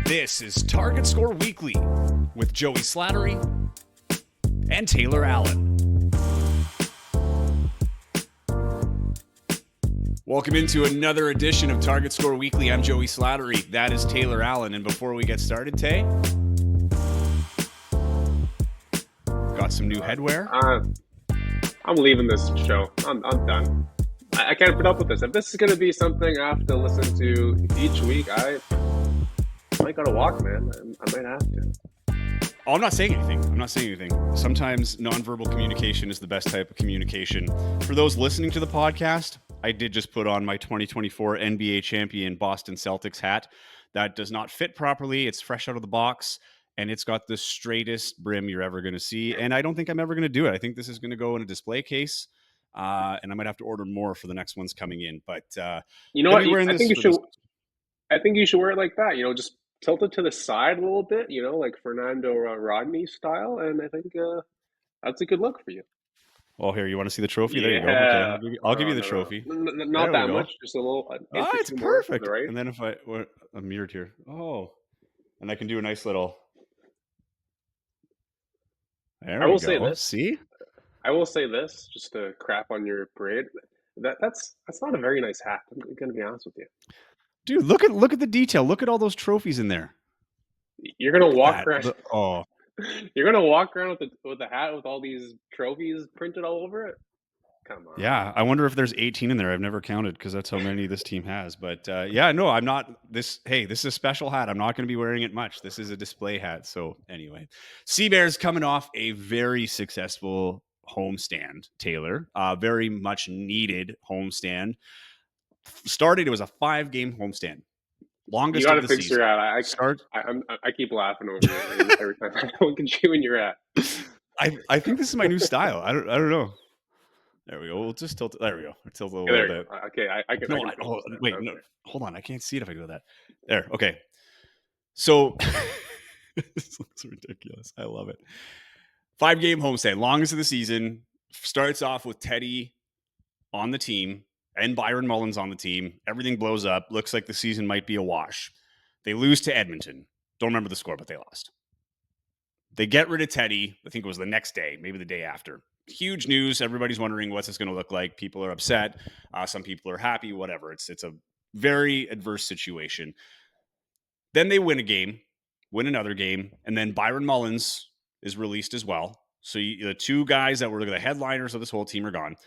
This is Target Score Weekly with Joey Slattery and Taylor Allen. Welcome into another edition of Target Score Weekly. I'm Joey Slattery. That is Taylor Allen. And before we get started, Tay, got some new headwear. I'm leaving this show. I'm done. I can't put up with this. If this is going to be something I have to listen to each week, I might gotta walk, man. I might have to. Oh, I'm not saying anything. Sometimes nonverbal communication is the best type of communication. For those listening to the podcast, I did just put on my 2024 NBA champion Boston Celtics hat. That does not fit properly. It's fresh out of the box, and it's got the straightest brim you're ever going to see. And I don't think I'm ever going to do it. I think this is going to go in a display case, and I might have to order more for the next ones coming in. But you know what? I think you should wear it like that. Just tilt it to the side a little bit, like Fernando Rodney style, and I think that's a good look for you. Well, here, you want to see the trophy? Yeah. There you go. Okay, I'll give you the trophy. Not that much, just a little. It's perfect. Right? And then if I'm mirrored here. Oh, and I can do a nice little. There we go. Say this. See? I will say this, just to crap on your parade. That's not a very nice hat. I'm going to be honest with you. Dude, look at the detail. Look at all those trophies in there. You're gonna walk around. You're gonna walk around with the hat with all these trophies printed all over it. Come on. Yeah, I wonder if there's 18 in there. I've never counted because that's how many this team has. But no, I'm not. This is a special hat. I'm not going to be wearing it much. This is a display hat. So anyway, Sea Bears coming off a very successful homestand. Taylor, very much needed homestand. Started. It was a 5-game homestand. Longest. You got to fix season. your hat. I keep laughing over you every time I look at you in your hat. I think this is my new style. I don't know. There we go. We'll just tilt it. There we go. Tilt it a little bit. Okay, I can. No, hold on. I can't see it if I go that. There. Okay. So this looks ridiculous. I love it. 5-game homestand, longest of the season. Starts off with Teddy on the team and Byron Mullins on the team. Everything blows up. Looks like the season might be a wash. They lose to Edmonton. Don't remember the score, but they lost. They get rid of Teddy. I think it was the next day, maybe the day after. Huge news. Everybody's wondering what's this going to look like. People are upset. Some people are happy. Whatever. It's a very adverse situation. Then they win a game, win another game, and then Byron Mullins is released as well. So the two guys that were the headliners of this whole team are gone.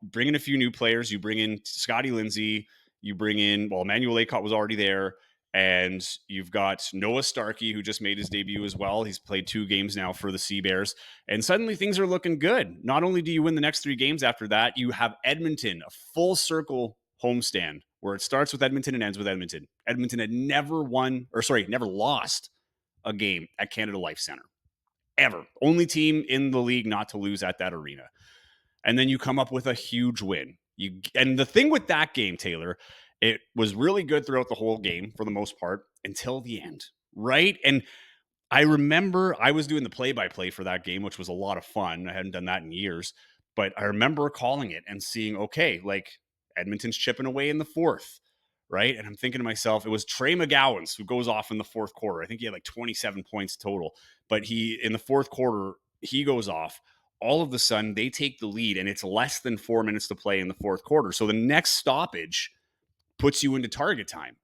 Bring in a few new players. You bring in Scotty Lindsay. You bring in, Emmanuel Aycott was already there. And you've got Noah Starkey, who just made his debut as well. He's played 2 games now for the Sea Bears. And suddenly things are looking good. Not only do you win the next 3 games after that, you have Edmonton, a full circle homestand where it starts with Edmonton and ends with Edmonton. Edmonton had never lost a game at Canada Life Center. Ever. Only team in the league not to lose at that arena. And then you come up with a huge win. And the thing with that game, Taylor, it was really good throughout the whole game for the most part until the end, right? And I remember I was doing the play-by-play for that game, which was a lot of fun. I hadn't done that in years. But I remember calling it and seeing, okay, like Edmonton's chipping away in the 4th, right? And I'm thinking to myself, it was Trey McGowan's who goes off in the 4th quarter. I think he had like 27 points total. But in the 4th quarter, he goes off. All of a sudden, they take the lead, and it's less than 4 minutes to play in the 4th quarter. So the next stoppage puts you into target time,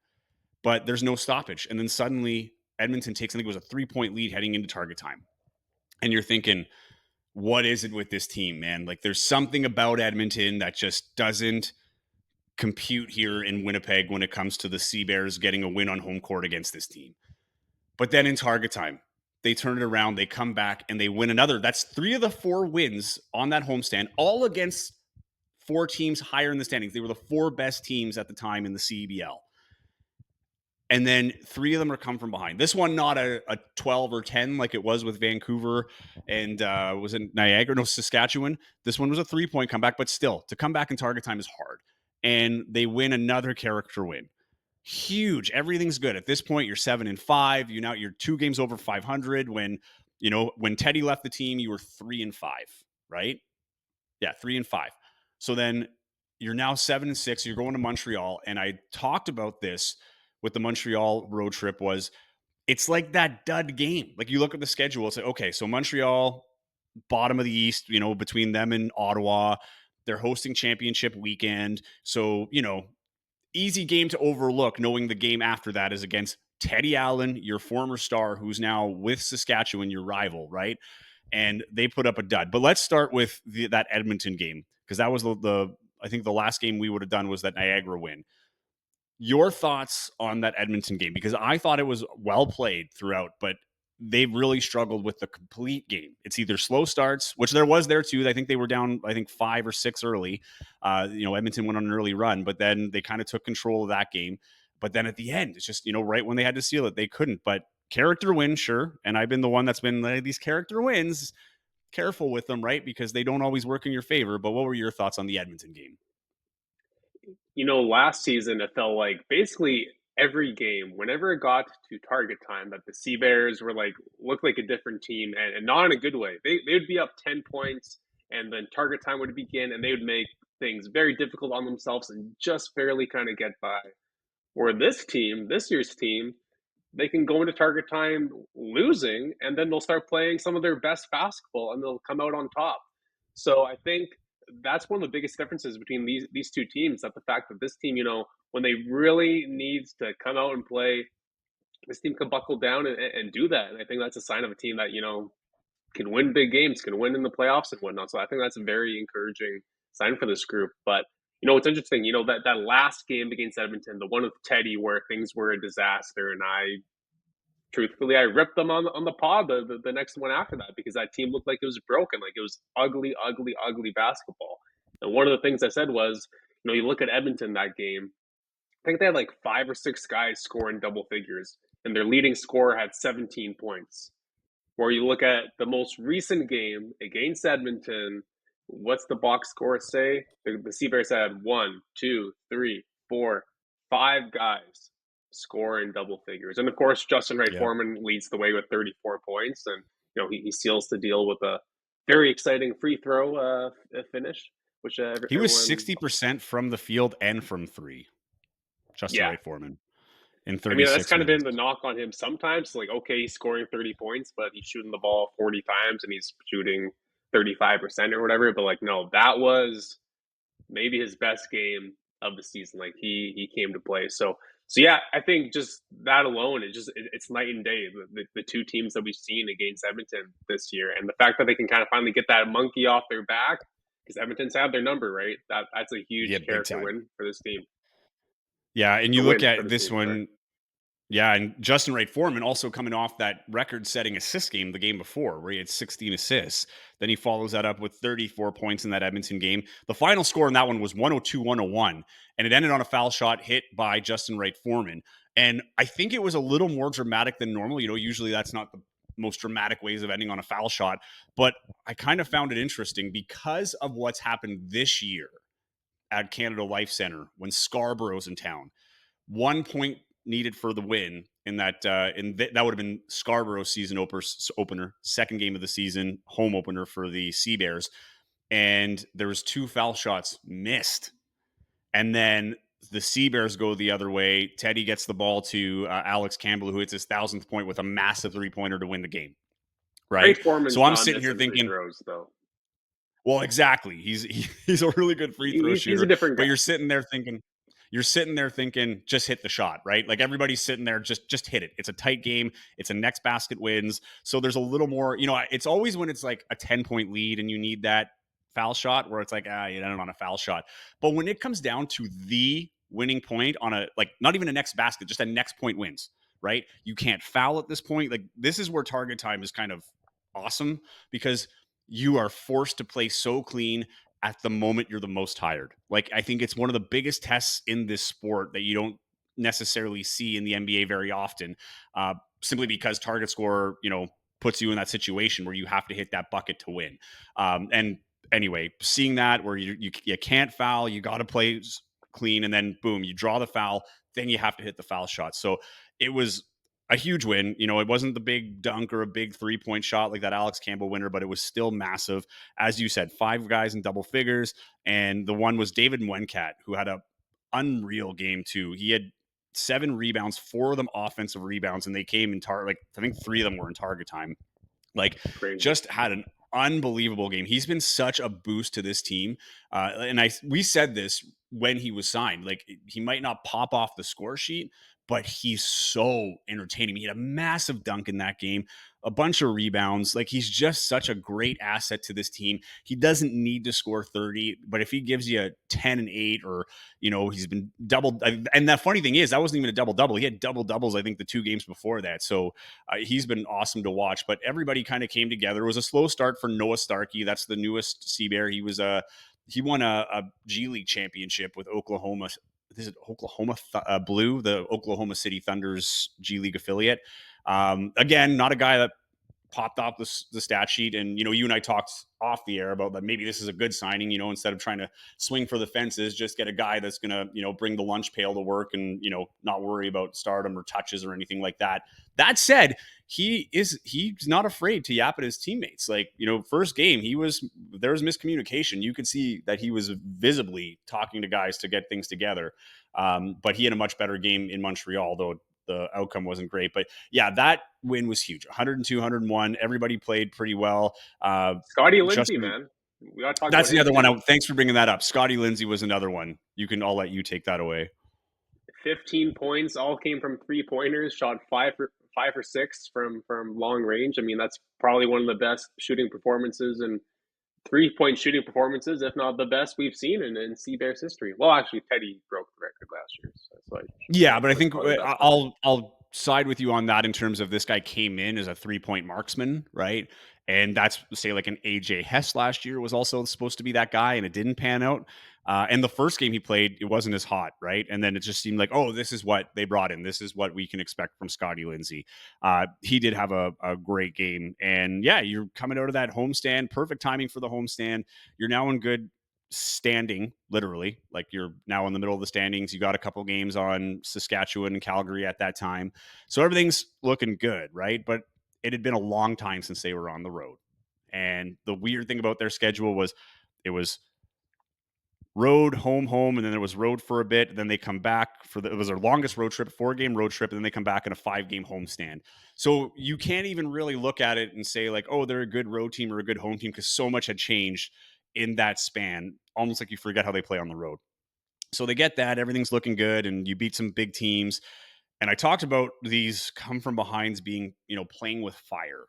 but there's no stoppage. And then suddenly Edmonton takes, I think it was a 3-point lead heading into target time. And you're thinking, what is it with this team, man? Like there's something about Edmonton that just doesn't compute here in Winnipeg when it comes to the Sea Bears getting a win on home court against this team. But then in target time, they turn it around, they come back and they win another. That's 3 of the 4 wins on that homestand, all against 4 teams higher in the standings. They were the 4 best teams at the time in the CEBL. And then 3 of them are come from behind. This one, not a 12 or 10 like it was with Vancouver and was it Saskatchewan. This one was a 3-point comeback, but still, to come back in target time is hard. And they win another character win. Huge. Everything's good. At this point, you're 7-5. You're 2 games over 500. When Teddy left the team, you were 3-5, right? Yeah, 3-5. So then you're now 7-6. You're going to Montreal. And I talked about this with the Montreal road trip was it's like that dud game. Like you look at the schedule, it's like, okay, so Montreal, bottom of the East, between them and Ottawa, they're hosting championship weekend. So, easy game to overlook, knowing the game after that is against Teddy Allen, your former star, who's now with Saskatchewan, your rival, right? And they put up a dud. But let's start with that Edmonton game, because that was I think the last game we would have done was that Niagara win. Your thoughts on that Edmonton game? Because I thought it was well played throughout, but they really struggled with the complete game. It's either slow starts, which there was there too. I think they were down, 5 or 6 early. Edmonton went on an early run, but then they kind of took control of that game. But then at the end, it's just, right when they had to seal it, they couldn't. But character win, sure. And I've been the one that's been these character wins, careful with them, right? Because they don't always work in your favor. But what were your thoughts on the Edmonton game? Last season it felt like basically every game, whenever it got to target time, that the Sea Bears were like looked like a different team, and not in a good way. They would be up 10 points, and then target time would begin, and they would make things very difficult on themselves and just barely kind of get by. Where this year's team, they can go into target time losing, and then they'll start playing some of their best basketball, and they'll come out on top. So I think that's one of the biggest differences between these two teams. That the fact that this team, when they really needs to come out and play, this team can buckle down and do that. And I think that's a sign of a team that can win big games, can win in the playoffs and whatnot. So I think that's a very encouraging sign for this group. But it's interesting. That last game against Edmonton, the one with Teddy, where things were a disaster, and truthfully, I ripped them on the pod the next one after that, because that team looked like it was broken, like it was ugly, ugly, ugly basketball. And one of the things I said was, you look at Edmonton that game, I think they had like 5 or 6 guys scoring double figures, and their leading scorer had 17 points. Where you look at the most recent game against Edmonton, what's the box score say? The Sea Bears had 1, 2, 3, 4, 5 guys score in double figures. And of course, Justin Yeah. Wright-Foreman leads the way with 34 points. And, he seals the deal with a very exciting free throw finish, which He was everyone, 60% from the field and from three. Justin yeah. Wright-Foreman in I mean, that's 36 kind of been the minutes. knock on him sometimes. Like, okay, he's scoring 30 points, but he's shooting the ball 40 times and he's shooting 35% or whatever. But like, no, that was maybe his best game of the season. Like he came to play. So yeah, I think just that alone, it's night and day. The two teams that we've seen against Edmonton this year, and the fact that they can kind of finally get that monkey off their back, because Edmonton's had their number, right? That's a Yeah, huge big character time. win for this team. Yeah, and you A look win for at this this team. Sorry. one. Yeah, and Justin Wright-Foreman also coming off that record-setting assist game the game before, where he had 16 assists. Then he follows that up with 34 points in that Edmonton game. The final score in that one was 102-101, and it ended on a foul shot hit by Justin Wright-Foreman. And I think it was a little more dramatic than normal. Usually that's not the most dramatic ways of ending on a foul shot, but I kind of found it interesting because of what's happened this year at Canada Life Center when Scarborough's in town. 1 point needed for the win in that that would have been Scarborough's season opener, second game of the season, home opener for the Sea Bears, and there was 2 foul shots missed, and then the Sea Bears go the other way. Teddy gets the ball to Alex Campbell, who hits his 1,000th point with a massive 3-pointer to win the game. Right, Great so Foreman's I'm not sitting here missing free thinking, throws though. well, exactly. He's a really good free throw He's a shooter, different but guy. you're sitting there thinking, just hit the shot, right? Like everybody's sitting there, just hit it. It's a tight game. It's a next basket wins. So there's a little more, it's always when it's like a 10-point lead and you need that foul shot where it's like, you ended on a foul shot. But when it comes down to the winning point on not even a next basket, just a next point wins, right? You can't foul at this point. Like this is where target time is kind of awesome because you are forced to play so clean at the moment you're the most tired. Like I think it's one of the biggest tests in this sport that you don't necessarily see in the NBA very often, simply because target score, puts you in that situation where you have to hit that bucket to win. And anyway, seeing that where you can't foul, you got to play clean, and then boom, you draw the foul, then you have to hit the foul shot. So it was a huge win. It wasn't the big dunk or a big 3-point shot like that Alex Campbell winner, but it was still massive. As you said, 5 guys in double figures. And the one was David Mwenkat, who had a unreal game too. He had 7 rebounds, 4 of them offensive rebounds, and they came in like I think 3 of them were in target time. Like, Crazy. just had an unbelievable game. He's been such a boost to this team. And we said this when he was signed. Like, he might not pop off the score sheet, but he's so entertaining. He had a massive dunk in that game, a bunch of rebounds. Like, he's just such a great asset to this team. He doesn't need to score 30, but if he gives you a 10 and 8, or, he's been doubled. And the funny thing is, that wasn't even a double double. He had double doubles, I think, the 2 games before that. So he's been awesome to watch. But everybody kind of came together. It was a slow start for Noah Starkey. That's the newest Sea Bear. He won a G League championship with Oklahoma. Is it Oklahoma Blue, the Oklahoma City Thunder's G League affiliate? Again, not a guy that popped off the stat sheet. And, you and I talked off the air about that. Maybe this is a good signing, instead of trying to swing for the fences, just get a guy that's going to, bring the lunch pail to work and, not worry about stardom or touches or anything like that. That said, he's not afraid to yap at his teammates. Like, first game, there was miscommunication. You could see that he was visibly talking to guys to get things together. But he had a much better game in Montreal, though the outcome wasn't great. But yeah, that win was huge. 102, 101. Everybody played pretty well. Scotty Lindsey, Justin, man. We got to talk that's about the him other too. one. Thanks for bringing that up. Scotty Lindsey was another one. I'll let you take that away. 15 points, all came from 3-pointers. Shot 5 for 6 from long range. I mean, that's probably one of the best shooting performances and 3-point shooting performances, if not the best we've seen in Sea Bears history. Well, actually, Teddy broke the record last year, so it's like Yeah, but I think probably the best one. I'll side with you on that in terms of this guy came in as a 3-point marksman, right? And that's, say, like an AJ Hess last year was also supposed to be that guy, and it didn't pan out. And the first game he played, it wasn't as hot, right? And then it just seemed like, oh, this is what they brought in. This is what we can expect from Scotty Lindsey. He did have a great game. And yeah, you're coming out of that homestand, perfect timing for the homestand. You're now in good standing, literally. Like, you're now in the middle of the standings. You got a couple games on Saskatchewan and Calgary at that time. So everything's looking good, right? But it had been a long time since they were on the road. And the weird thing about their schedule was it was road, home, and then there was road for a bit. And then they come back it was their longest road trip, 4-game road trip, and then they come back in a 5-game homestand. So you can't even really look at it and say, like, oh, they're a good road team or a good home team, because so much had changed in that span. Almost like you forget how they play on the road. So they get that, everything's looking good, and you beat some big teams. And I talked about these come from behinds being, playing with fire.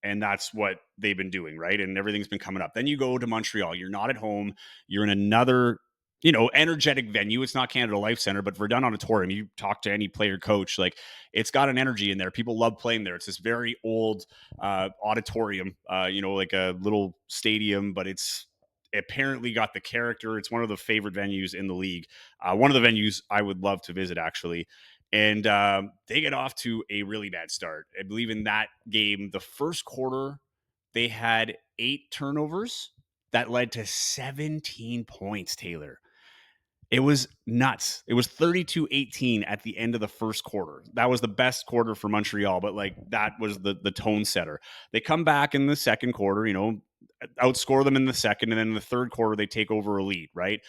And that's what they've been doing, right? And everything's been coming up. Then you go to Montreal. You're not at home. You're in another, energetic venue. It's not Canada Life Center, but Verdun Auditorium. You talk to any player coach, like, it's got an energy in there. People love playing there. It's this very old auditorium, like a little stadium, but it's apparently got the character. It's one of the favorite venues in the league. One of the venues I would love to visit, actually. And they get off to a really bad start. I believe in that game, the first quarter, they had 8 turnovers that led to 17 points, Taylor. It was nuts. It was 32-18 at the end of the first quarter. That was the best quarter for Montreal, but like, that was the tone setter. They come back in the second quarter, outscore them in the second, and then in the third quarter they take over a lead, right?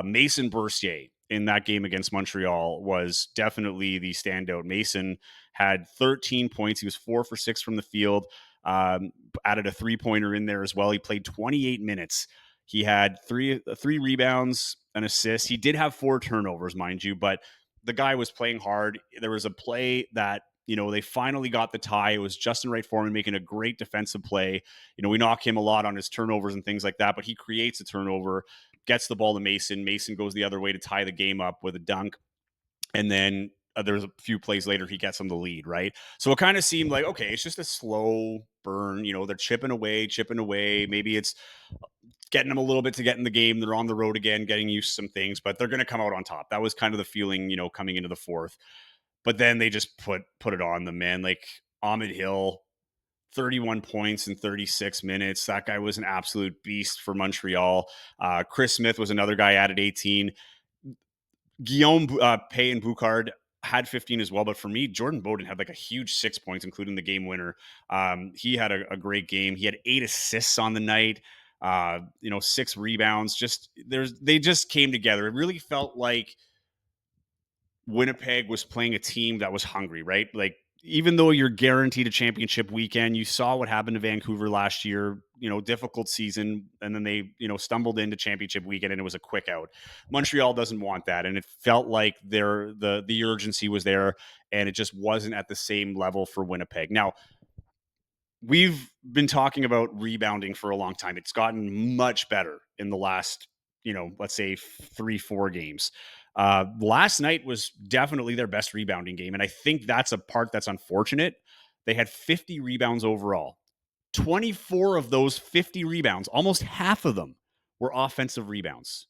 Mason Bercier in that game against Montreal was definitely the standout. Mason had 13 points. He was 4 for 6 from the field. Added a 3-pointer in there as well. He played 28 minutes. He had three rebounds, an assist. He did have 4 turnovers, mind you, but the guy was playing hard. There was a play that, they finally got the tie. It was Justin Wright-Foreman making a great defensive play. We knock him a lot on his turnovers and things like that, but he creates a turnover, gets the ball to Mason. Mason goes the other way to tie the game up with a dunk. And then there's a few plays later, he gets them the lead, right? So it kind of seemed like, okay, it's just a slow burn. They're chipping away. Maybe it's getting them a little bit to get in the game. They're on the road again, getting used to some things, but they're going to come out on top. That was kind of the feeling, coming into the fourth. But then they just put it on them, man. Like, Ahmed Hill, 31 points in 36 minutes. That guy was an absolute beast for Montreal. Chris Smith was another guy, added 18. Guillaume Pay and Boucard had 15 as well. But for me, Jordan Bowden had like a huge 6 points, including the game winner. He had a great game. He had 8 assists on the night. 6 rebounds. They just came together. It really felt like Winnipeg was playing a team that was hungry, right? Like, even though you're guaranteed a championship weekend, you saw what happened to Vancouver last year, difficult season. And then they, stumbled into championship weekend and it was a quick out. Montreal doesn't want that. And it felt like the urgency was there and it just wasn't at the same level for Winnipeg. Now, we've been talking about rebounding for a long time. It's gotten much better in the last, let's say 3-4 games. Last night was definitely their best rebounding game. And I think that's a part that's unfortunate. They had 50 rebounds overall. 24 of those 50 rebounds, almost half of them were offensive rebounds.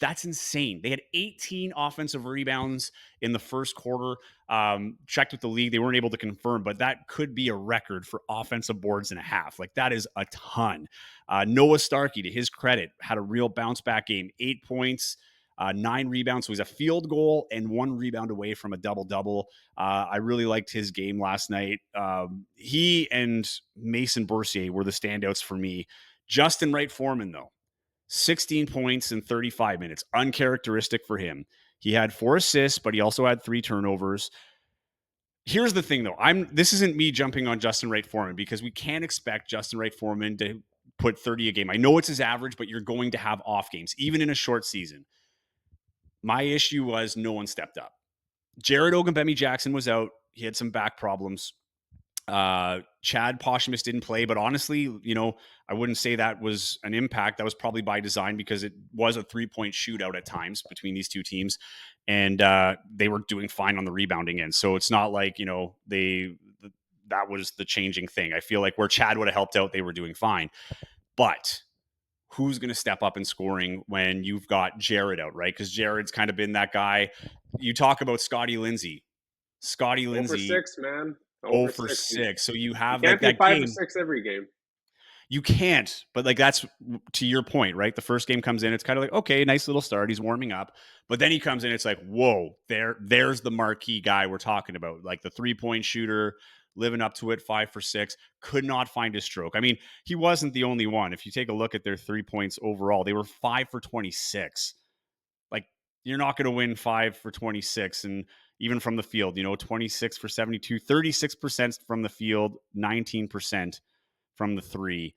That's insane. They had 18 offensive rebounds in the first quarter. Checked with the league. They weren't able to confirm, but that could be a record for offensive boards and a half. Like, that is a ton. Noah Starkey, to his credit, had a real bounce back game. 8 points, 9 rebounds. So he's a field goal and 1 rebound away from a double-double. I really liked his game last night. He and Mason Boursier were the standouts for me. Justin Wright-Foreman, though, 16 points in 35 minutes. Uncharacteristic for him. He had 4 assists, but he also had 3 turnovers. Here's the thing, though. This isn't me jumping on Justin Wright-Foreman because we can't expect Justin Wright-Foreman to put 30 a game. I know it's his average, but you're going to have off games, even in a short season. My issue was no one stepped up. Jared Ogunbemi-Jackson was out. He had some back problems. Chad Posthumous didn't play, but honestly, I wouldn't say that was an impact. That was probably by design because it was a 3-point shootout at times between these two teams, and they were doing fine on the rebounding end. So it's not like that was the changing thing. I feel like where Chad would have helped out, they were doing fine. But who's going to step up in scoring when you've got Jared out, right? Because Jared's kind of been that guy. You talk about Scotty Lindsay. Scotty 0 for Lindsay, 6, man. 0 for 6. So you have you can't like be that 5 game. for 6 every game. You can't, but like, that's to your point, right? The first game comes in, it's kind of like, okay, nice little start. He's warming up, but then he comes in, it's like, whoa, there's the marquee guy we're talking about, like the 3-point shooter, living up to it, 5 for 6, could not find his stroke. I mean, he wasn't the only one. If you take a look at their 3 points overall, they were 5 for 26. Like, you're not going to win 5 for 26. And even from the field, 26 for 72, 36% from the field, 19% from the 3.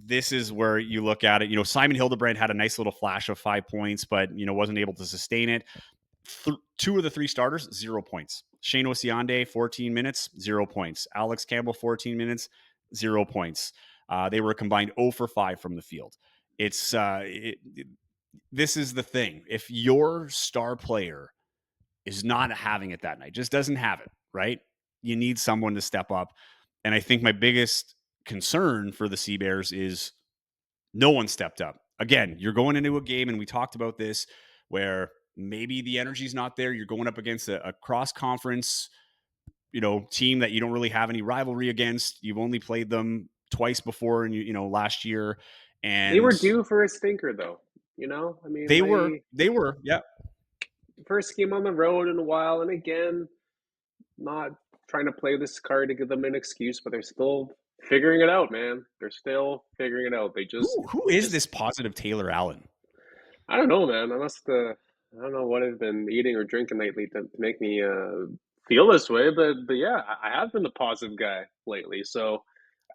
This is where you look at it. Simon Hildebrand had a nice little flash of 5 points, but, wasn't able to sustain it. 2 of the 3 starters, 0 points. Shane Osiande, 14 minutes, 0 points. Alex Campbell, 14 minutes, 0 points. They were combined 0 for 5 from the field. This is the thing. If your star player is not having it that night, just doesn't have it, right? You need someone to step up. And I think my biggest concern for the Sea Bears is no one stepped up. Again, you're going into a game, and we talked about this, where maybe the energy's not there. You're going up against a cross-conference, team that you don't really have any rivalry against. You've only played them twice before, and last year, and They were due for a stinker, though. I mean, they were, yeah. First game on the road in a while, and again, not trying to play this card to give them an excuse, but they're still figuring it out, man. They're still figuring it out. They just who is this positive Taylor Allen? I don't know, man. I don't know what I've been eating or drinking lately to make me feel this way, but yeah, I have been the positive guy lately. So,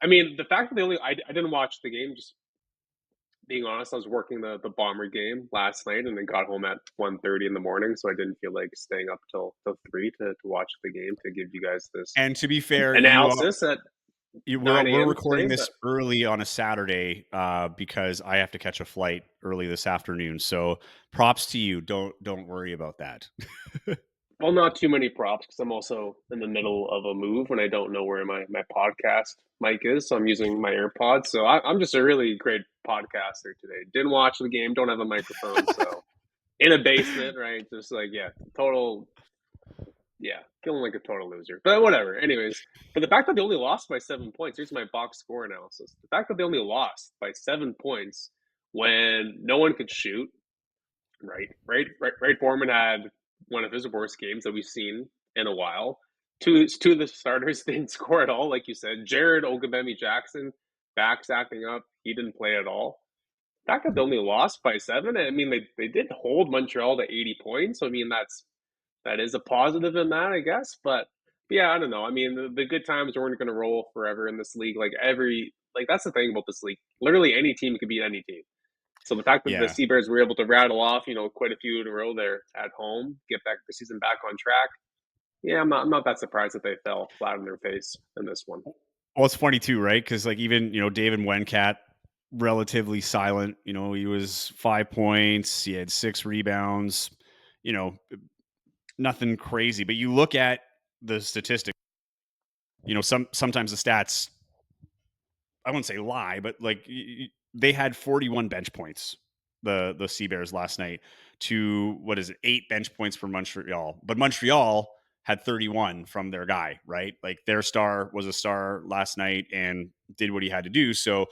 I mean, the fact that I didn't watch the game, just being honest, I was working the Bomber game last night and then got home at 1:30 in the morning, so I didn't feel like staying up till 3 to watch the game to give you guys this And to be fair, analysis at 9 we're a.m. recording today, this early on a Saturday because I have to catch a flight early this afternoon. So props to you. Don't worry about that. well, not too many props because I'm also in the middle of a move and I don't know where my podcast mic is, so I'm using my AirPods. So I'm just a really great podcaster today. Didn't watch the game, don't have a microphone, so in a basement, right? Just like total. Yeah, feeling like a total loser. But whatever. Anyways, but the fact that they only lost by 7 points, here's my box score analysis. The fact that they only lost by 7 points when no one could shoot, right? Wright-Foreman had one of his worst games that we've seen in a while. Two of the starters didn't score at all, like you said. Jared Ogunbemi-Jackson, back's acting up. He didn't play at all. The fact that they only lost by 7, I mean, they did hold Montreal to 80 points. So, I mean, that's that is a positive in that, I guess. But yeah, I don't know. I mean, the good times weren't going to roll forever in this league. Like that's the thing about this league. Literally, any team could beat any team. So the fact that the Yeah. Sea Bears were able to rattle off, quite a few in a row there at home, get back the season back on track. Yeah, I'm not that surprised that they fell flat on their face in this one. Well, it's funny too, right? Because like even David Wencat, relatively silent. He was 5 points. He had 6 rebounds. You know, nothing crazy. But you look at the statistics. Sometimes the stats, I wouldn't say lie, but like they had 41 bench points, the Sea Bears last night, to what is it, 8 bench points for Montreal. But Montreal had 31 from their guy, right? Like their star was a star last night and did what he had to do. So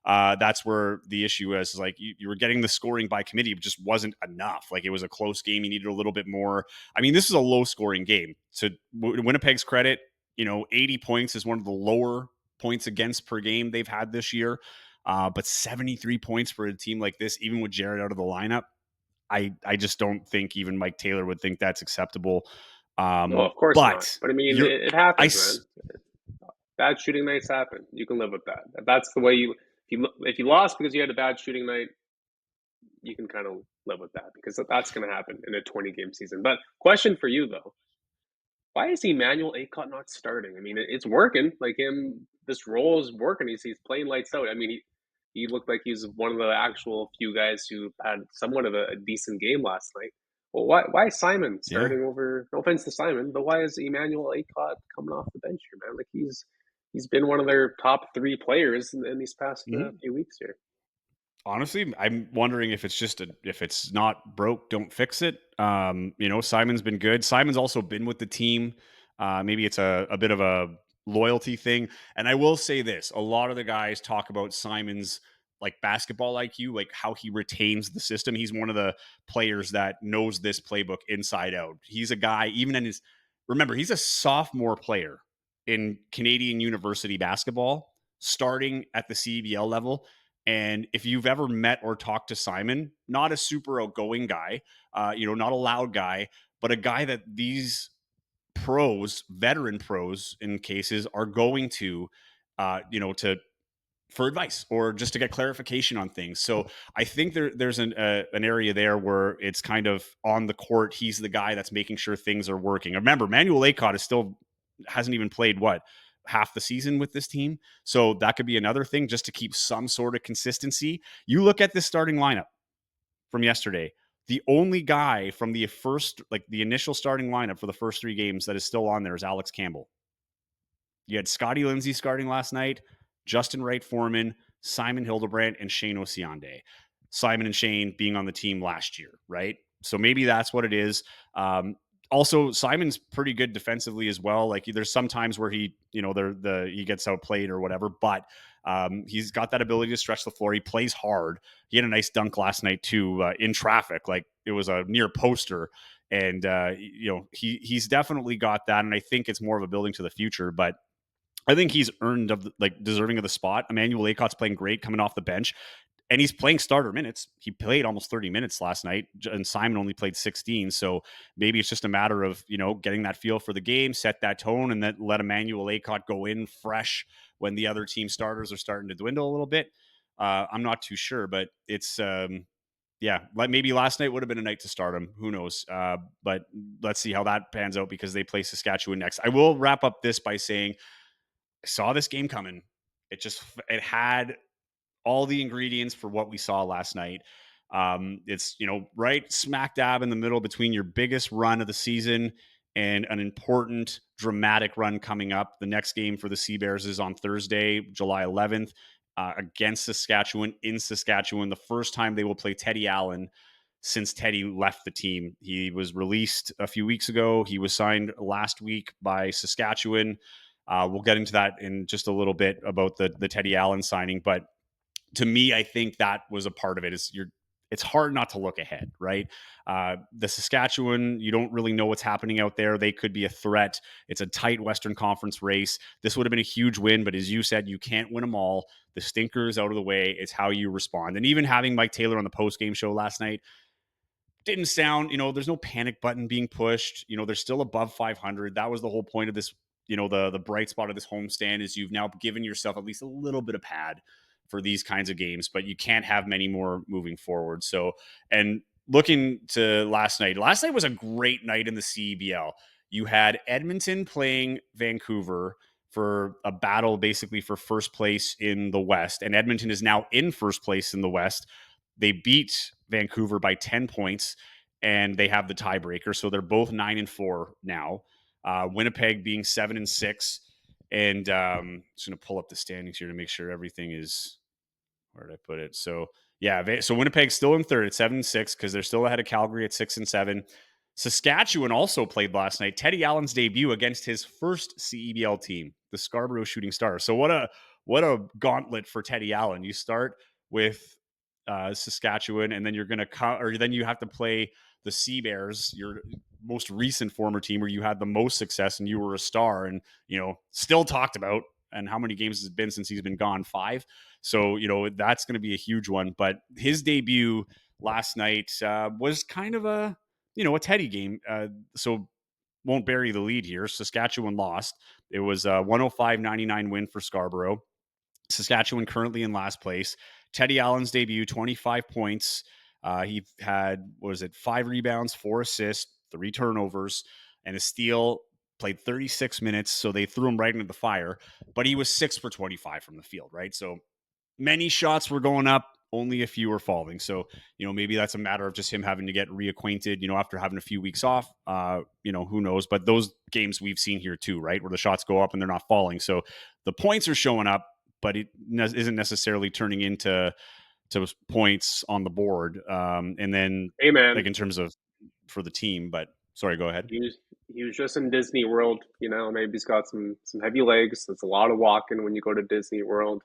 that's where the issue is like you were getting the scoring by committee, but just wasn't enough. Like it was a close game. You needed a little bit more. I mean, this is a low scoring game. To Winnipeg's credit, 80 points is one of the lower points against per game they've had this year. But 73 points for a team like this, even with Jared out of the lineup, I just don't think even Mike Taylor would think that's acceptable. No, of course not. But But I mean, you're, it I, happens, man. Bad shooting nights happen. You can live with that. If that's the way if you lost because you had a bad shooting night, you can kind of live with that because that's going to happen in a 20-game season. But question for you though: why is Emmanuel Acott not starting? I mean, it's working. Like him, this role is working. He's playing lights out. I mean, he looked like he's one of the actual few guys who had somewhat of a decent game last night. Well, why is Simon yeah. starting over? No offense to Simon, but why is Emmanuel Acott coming off the bench here, man? Like he's been one of their top three players in these past Mhm. few weeks here. Honestly, I'm wondering if it's if it's not broke, don't fix it. Simon's been good. Simon's also been with the team. Maybe it's a bit of a loyalty thing. And I will say this: a lot of the guys talk about Simon's like basketball IQ, like how he retains the system. He's one of the players that knows this playbook inside out. He's a guy, even in his remember, he's a sophomore player in Canadian university basketball, starting at the CEBL level. And if you've ever met or talked to Simon, not a super outgoing guy, not a loud guy, but a guy that these pros, veteran pros in cases, are going to for advice or just to get clarification on things. So I think there's an area there where it's kind of on the court. He's the guy that's making sure things are working. Remember, Manuel Acott is still hasn't even played half the season with this team. So that could be another thing just to keep some sort of consistency. You look at this starting lineup from yesterday. The only guy from the initial starting lineup for the first 3 games that is still on there is Alex Campbell. You had Scotty Lindsay starting last night, Justin Wright-Foreman, Simon Hildebrand, and Shane Osiande. Simon and Shane being on the team last year, right? So maybe that's what it is. Also, Simon's pretty good defensively as well. Like there's some times where he gets outplayed or whatever, but he's got that ability to stretch the floor. He plays hard. He had a nice dunk last night too in traffic. Like it was a near poster, and he's definitely got that. And I think it's more of a building to the future, but I think he's earned deserving of the spot. Emmanuel Acott's playing great coming off the bench, and he's playing starter minutes. He played almost 30 minutes last night, and Simon only played 16. So maybe it's just a matter of getting that feel for the game, set that tone, and then let Emmanuel Acott go in fresh when the other team starters are starting to dwindle a little bit. I'm not too sure, but it's like maybe last night would have been a night to start him. Who knows? But let's see how that pans out because they play Saskatchewan next. I will wrap up this by saying I saw this game coming. It had all the ingredients for what we saw last night. It's right smack dab in the middle between your biggest run of the season and an important dramatic run coming up. The next game for the Sea Bears is on Thursday, July 11th, against Saskatchewan in Saskatchewan. The first time they will play Teddy Allen since Teddy left the team. He was released a few weeks ago. He was signed last week by Saskatchewan. We'll get into that in just a little bit about the Teddy Allen signing, but to me, I think that was a part of it. It's hard not to look ahead, right? The Saskatchewan, you don't really know what's happening out there. They could be a threat. It's a tight Western Conference race. This would have been a huge win, but as you said, you can't win them all. The stinker is out of the way. It's how you respond. And even having Mike Taylor on the post-game show last night, didn't sound, there's no panic button being pushed. They're still above 500. That was the whole point of this. The bright spot of this homestand is you've now given yourself at least a little bit of pad for these kinds of games, but you can't have many more moving forward. So, and looking to last night was a great night in the CEBL. You had Edmonton playing Vancouver for a battle basically for first place in the West, and Edmonton is now in first place in the West. They beat Vancouver by 10 points and they have the tiebreaker. So they're both 9-4 now. Winnipeg being 7-6. And just going to pull up the standings here to make sure everything is, where did I put it? So yeah, so Winnipeg's still in third at 7-6 because they're still ahead of Calgary at 6-7. Saskatchewan also played last night. Teddy Allen's debut against his first CEBL team, the Scarborough Shooting Stars. So what a gauntlet for Teddy Allen. You start with Saskatchewan, and then then you have to play the Sea Bears, your most recent former team where you had the most success and you were a star, and still talked about. And how many games has it been since he's been gone? 5. So that's going to be a huge one. But his debut last night was kind of a Teddy game. So won't bury the lead here. Saskatchewan lost. It was a 105-99 win for Scarborough. Saskatchewan currently in last place. Teddy Allen's debut, 25 points. He had, 5 rebounds, 4 assists, 3 turnovers, and a steal. Played 36 minutes, so they threw him right into the fire. But he was 6 for 25 from the field, right? So many shots were going up, only a few were falling. So, maybe that's a matter of just him having to get reacquainted, after having a few weeks off. Who knows? But those games we've seen here too, right? Where the shots go up and they're not falling. So the points are showing up, but it isn't necessarily turning into points on the board. And then, Hey man, like in terms of for the team, but sorry, go ahead. he was just in Disney World. Maybe he's got some heavy legs. It's a lot of walking when you go to Disney World.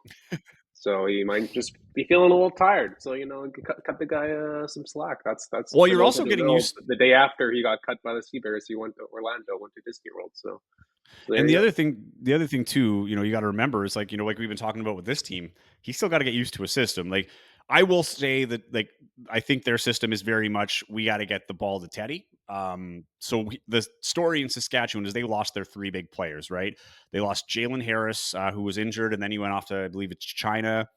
So he might just be feeling a little tired. So cut the guy some slack. That's Well, for you're those also that don't getting know. used. The day after he got cut by the Sea Bears, he went to Orlando, went to Disney World. So there And you go. the other thing too, you got to remember is like, like we've been talking about with this team, he's still got to get used to a system. Like, I will say that, like, I think their system is very much, we got to get the ball to Teddy. The story in Saskatchewan is they lost their 3 big players, right? They lost Jalen Harris, who was injured, and then he went off to, I believe it's China.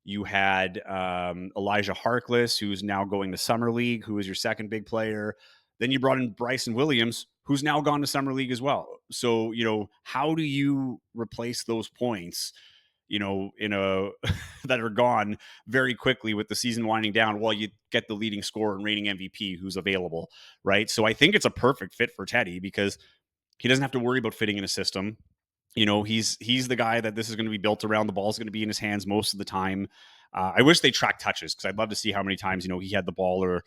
You had Elijah Harkless, who's now going to Summer League, who is your second big player. Then you brought in Bryson Williams, who's now gone to Summer League as well. So, how do you replace those points, in a that are gone very quickly with the season winding down while you get the leading scorer and reigning MVP who's available, right? So I think it's a perfect fit for Teddy because he doesn't have to worry about fitting in a system. He's the guy that this is going to be built around. The ball's going to be in his hands most of the time. I wish they track touches because I'd love to see how many times he had the ball, or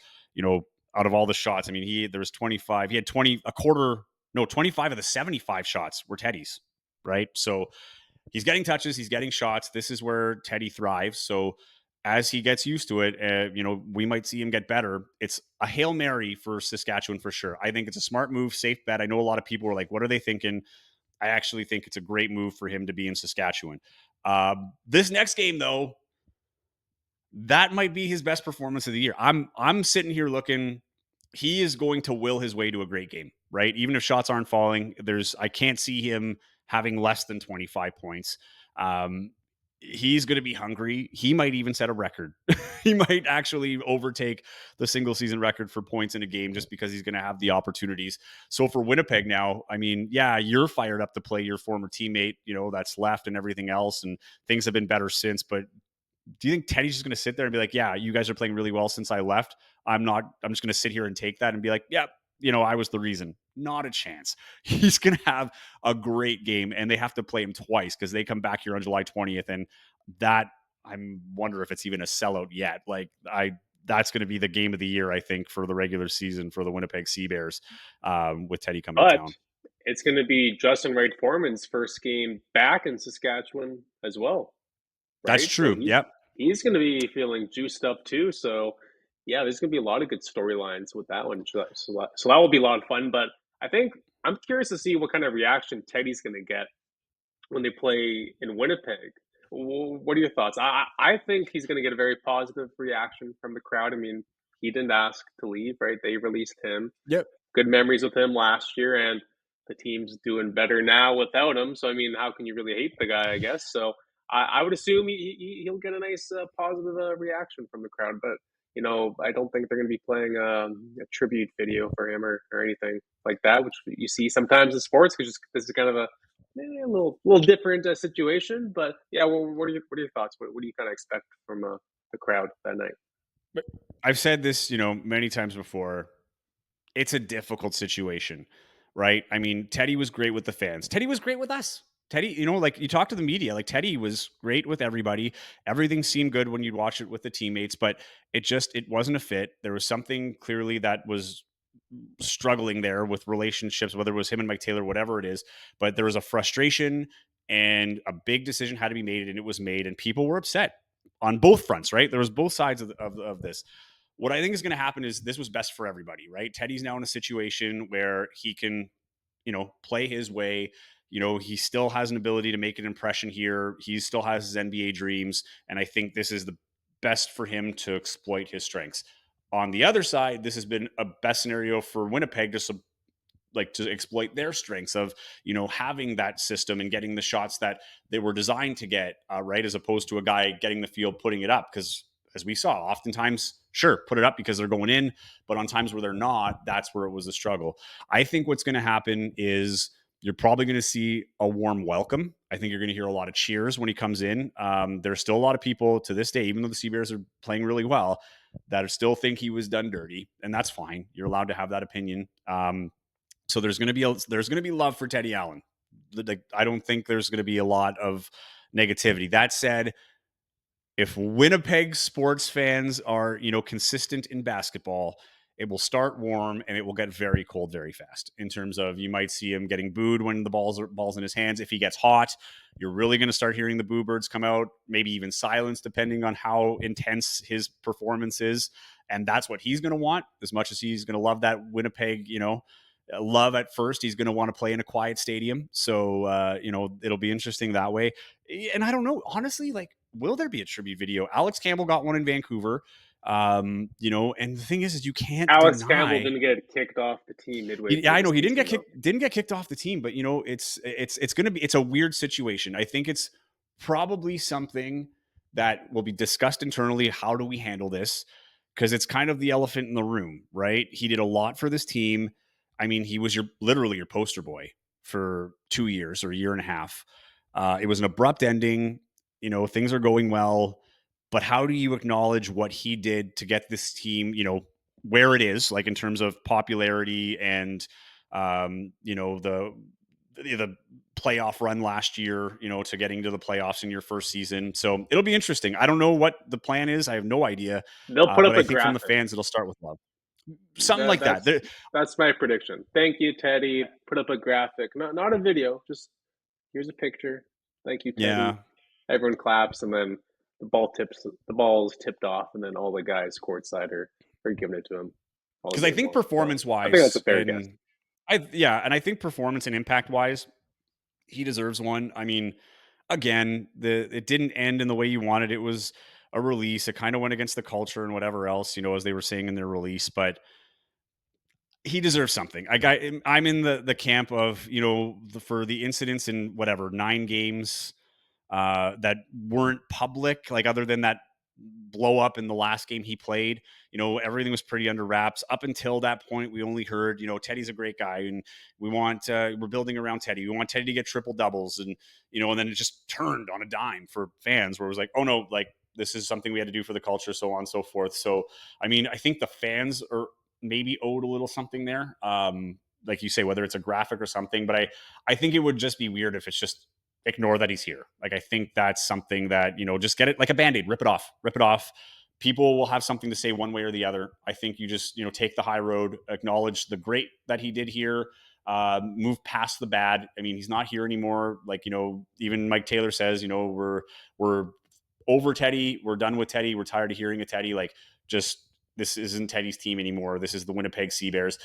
out of all the shots. I mean, there was 25. He had 25 of the 75 shots were Teddy's, right? So he's getting touches, he's getting shots. This is where Teddy thrives. So as he gets used to it, we might see him get better. It's a Hail Mary for Saskatchewan for sure. I think it's a smart move, safe bet. I know a lot of people are like, what are they thinking? I actually think it's a great move for him to be in Saskatchewan. This next game, though, that might be his best performance of the year. I'm sitting here looking. He is going to will his way to a great game, right? Even if shots aren't falling, I can't see him having less than 25 points. He's going to be hungry. He might even set a record. He might actually overtake the single season record for points in a game just because he's going to have the opportunities. So for Winnipeg now, I mean, yeah, you're fired up to play your former teammate, that's left and everything else. And things have been better since. But do you think Teddy's just going to sit there and be like, yeah, you guys are playing really well since I left? I'm just going to sit here and take that and be like, yep, I was the reason. Not a chance. He's going to have a great game, and they have to play him twice because they come back here on July 20th. And that, I wonder if it's even a sellout yet. That's going to be the game of the year, I think, for the regular season for the Winnipeg Sea Bears, with Teddy coming to But town. it's going to be Justin Wright-Foreman's first game back in Saskatchewan as well, That's right? So true. Yep. he's going to be feeling juiced up too. So yeah, there's going to be a lot of good storylines with that one. So that will be a lot of fun. But I think I'm curious to see what kind of reaction Teddy's going to get when they play in Winnipeg. What are your thoughts? I think he's going to get a very positive reaction from the crowd. I mean, he didn't ask to leave, right? They released him. Yep. Good memories with him last year, and the team's doing better now without him. So I mean, how can you really hate the guy? I guess so. I would assume he'll get a nice positive reaction from the crowd, but I don't think they're going to be playing a tribute video for him or anything like that, which you see sometimes in sports because this is kind of a little different situation. But yeah, well, what are your thoughts? What do you kind of expect from the crowd that night? I've said this, many times before. It's a difficult situation, right? I mean, Teddy was great with the fans. Teddy was great with us. Teddy, like you talk to the media, like Teddy was great with everybody. Everything seemed good when you'd watch it with the teammates, but it wasn't a fit. There was something clearly that was struggling there with relationships, whether it was him and Mike Taylor, whatever it is. But there was a frustration and a big decision had to be made, and it was made, and people were upset on both fronts, right? There was both sides of this. What I think is going to happen is this was best for everybody, right? Teddy's now in a situation where he can, play his way. He still has an ability to make an impression here. He still has his NBA dreams. And I think this is the best for him to exploit his strengths. On the other side, this has been a best scenario for Winnipeg to exploit their strengths of having that system and getting the shots that they were designed to get, right, as opposed to a guy getting the field putting it up, because as we saw oftentimes, sure, put it up because they're going in, but on times where they're not, that's where it was a struggle. I think what's going to happen is you're probably going to see a warm welcome. I think you're going to hear a lot of cheers when he comes in. There's still a lot of people to this day, even though the Sea Bears are playing really well, that still think he was done dirty, and that's fine. You're allowed to have that opinion. So there's going to be love for Teddy Allen. I don't think there's going to be a lot of negativity. That said, if Winnipeg sports fans are, consistent in basketball, it will start warm and it will get very cold very fast. In terms of, you might see him getting booed when the balls in his hands. If he gets hot, you're really going to start hearing the boo birds come out, maybe even silence, depending on how intense his performance is. And that's what he's going to want. As much as he's going to love that Winnipeg, love at first, he's going to want to play in a quiet stadium. So, it'll be interesting that way. And I don't know, honestly, like, will there be a tribute video? Alex Campbell got one in Vancouver. And the thing is you can't Alex Campbell deny. didn't get kicked off the team midway Yeah, through I the know he season, though. didn't get kicked off the team, but it's going to be, it's a weird situation. I think it's probably something that will be discussed internally. How do we handle this? Because it's kind of the elephant in the room, right? He did a lot for this team. I mean, he was literally your poster boy for 2 years or a year and a half. It was an abrupt ending. Things are going well, but how do you acknowledge what he did to get this team, where it is, like in terms of popularity and, the playoff run last year, to getting to the playoffs in your first season. So it'll be interesting. I don't know what the plan is. I have no idea. They'll put But up I a think from the graphic. fans, it'll start with love. Something That, like that. that's that's my prediction. Thank you, Teddy. Put up a graphic, not a video. Just here's a picture. Thank you, Teddy. Yeah. Everyone claps, and then the ball is tipped off, and then all the guys courtside are giving it to him all Because I game think long. So performance I think that's a wise, fair guess. and I think performance and impact wise, he deserves one. I mean, again, it didn't end in the way you wanted. It was a release. It kind of went against the culture and whatever else, as they were saying in their release. But he deserves something. I'm in the camp of, for the incidents in whatever 9 games that weren't public, like other than that blow up in the last game he played. Everything was pretty under wraps. Up until that point, we only heard, Teddy's a great guy, and we're building around Teddy. We want Teddy to get triple doubles, and then it just turned on a dime for fans, where it was like, oh no, like this is something we had to do for the culture, so on and so forth. So, I mean, I think the fans are maybe owed a little something there. Like you say, whether it's a graphic or something, but I think it would just be weird if it's just ignore that he's here. Like, I think that's something that, just get it like a Band-Aid, rip it off. People will have something to say one way or the other. I think you just, take the high road, acknowledge the great that he did here, move past the bad. I mean, he's not here anymore. Like, even Mike Taylor says, we're over Teddy. We're done with Teddy. We're tired of hearing a Teddy. Like, just, this isn't Teddy's team anymore. This is the Winnipeg Sea Bears.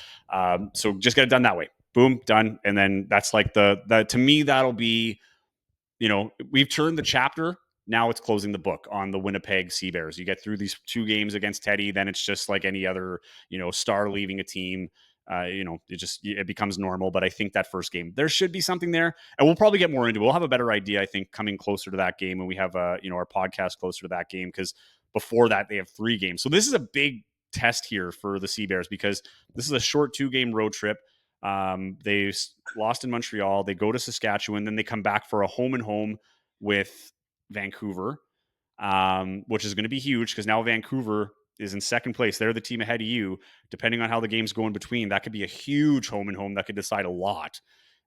So just get it done that way. Boom, done. And then that's like to me, that'll be, we've turned the chapter Now it's closing the book on the Winnipeg Sea Bears. You get through these 2 games against Teddy, then it's just like any other, star leaving a team. It becomes normal. But I think that first game, there should be something there, and we'll probably get more into it. We'll have a better idea, I think, coming closer to that game when we have our podcast closer to that game, because before that they have 3 games. So this is a big test here for the Sea Bears, because this is a short 2-game road trip. They lost in Montreal. They go to Saskatchewan, then they come back for a home and home with Vancouver, which is going to be huge, because now Vancouver is in second place. They're the team ahead of you. Depending on how the games go in between, that could be a huge home and home that could decide a lot.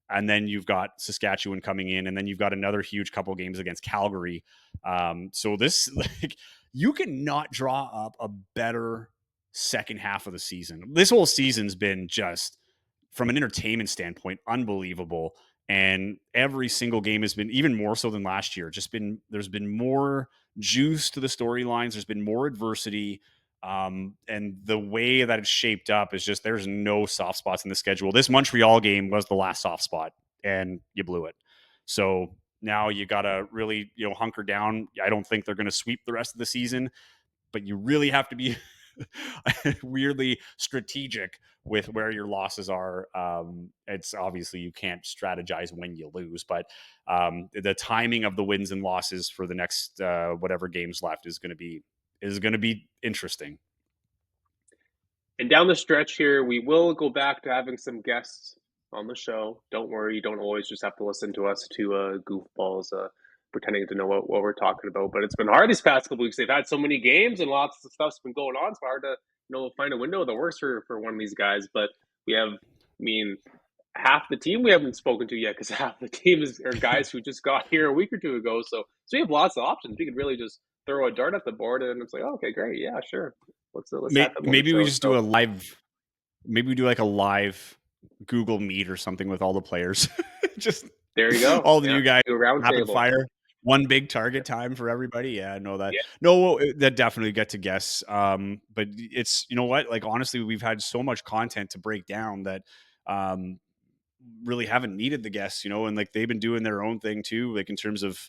And then you've got Saskatchewan coming in, and then you've got another huge couple games against Calgary. So this, you cannot draw up a better second half of the season. This whole season's been just, from an entertainment standpoint, unbelievable. And every single game has been, even more so than last year, there's been more juice to the storylines. There's been more adversity. And the way that it's shaped up is just, there's no soft spots in the schedule. This Montreal game was the last soft spot, and you blew it. So now you got to really, hunker down. I don't think they're going to sweep the rest of the season, but you really have to be weirdly strategic with where your losses are. It's obviously, you can't strategize when you lose, but the timing of the wins and losses for the next whatever games left is going to be interesting. And down the stretch here, we will go back to having some guests on the show. Don't worry, you don't always just have to listen to us two goofballs pretending to know what we're talking about. But it's been hard these past couple weeks. They've had so many games and lots of stuff's been going on. It's hard to find a window that works for one of these guys. But we have, half the team we haven't spoken to yet, because half the team are guys who just got here a week or two ago. So we have lots of options. We could really just throw a dart at the board, and it's like, oh, okay, great, yeah, sure. Let's maybe we just do a live. Maybe we do like a live Google Meet or something with all the players. Just there you go. All the new guys, rapid fire. One big target time for everybody. Yeah, I know that. Yeah. No, that definitely get to guess. But it's, what? Like, honestly, we've had so much content to break down that really haven't needed the guests, and like they've been doing their own thing too, like in terms of,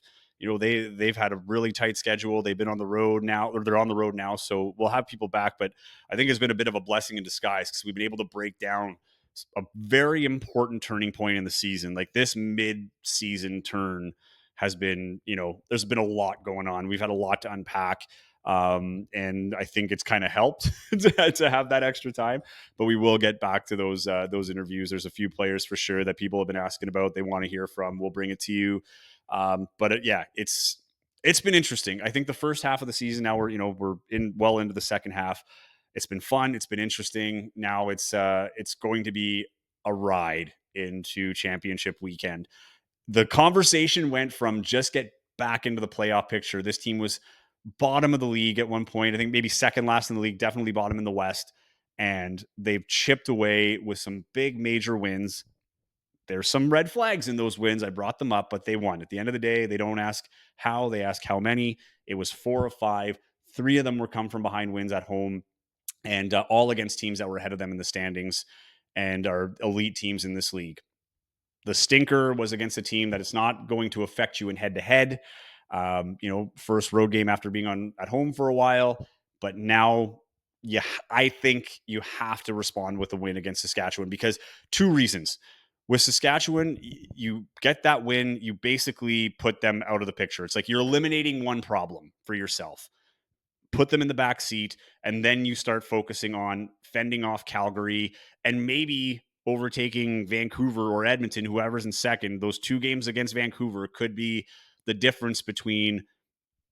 they've had a really tight schedule. They've been on the road now, or they're on the road now. So we'll have people back, but I think it's been a bit of a blessing in disguise, because we've been able to break down a very important turning point in the season. Like, this mid-season turn has been, there's been a lot going on. We've had a lot to unpack. And I think it's kind of helped to have that extra time, but we will get back to those interviews. There's a few players for sure that people have been asking about, they want to hear from. We'll bring it to you. But yeah, it's been interesting. I think the first half of the season, now we're into the second half. It's been fun. It's been interesting. Now it's going to be a ride into championship weekend. The conversation went from just get back into the playoff picture. This team was bottom of the league at one point. I think maybe second last in the league, definitely bottom in the West. And they've chipped away with some big major wins. There's some red flags in those wins. I brought them up, but they won. At the end of the day, they don't ask how, they ask how many. It was 4 of 5. 3 of them were come from behind wins at home, and all against teams that were ahead of them in the standings and are elite teams in this league. The stinker was against a team that is not going to affect you in head-to-head. First road game after being at home for a while, but now I think you have to respond with a win against Saskatchewan, because 2 reasons. With Saskatchewan, you get that win, you basically put them out of the picture. It's like you're eliminating one problem for yourself. Put them in the back seat, and then you start focusing on fending off Calgary and maybe overtaking Vancouver or Edmonton, whoever's in second. Those 2 games against Vancouver could be the difference between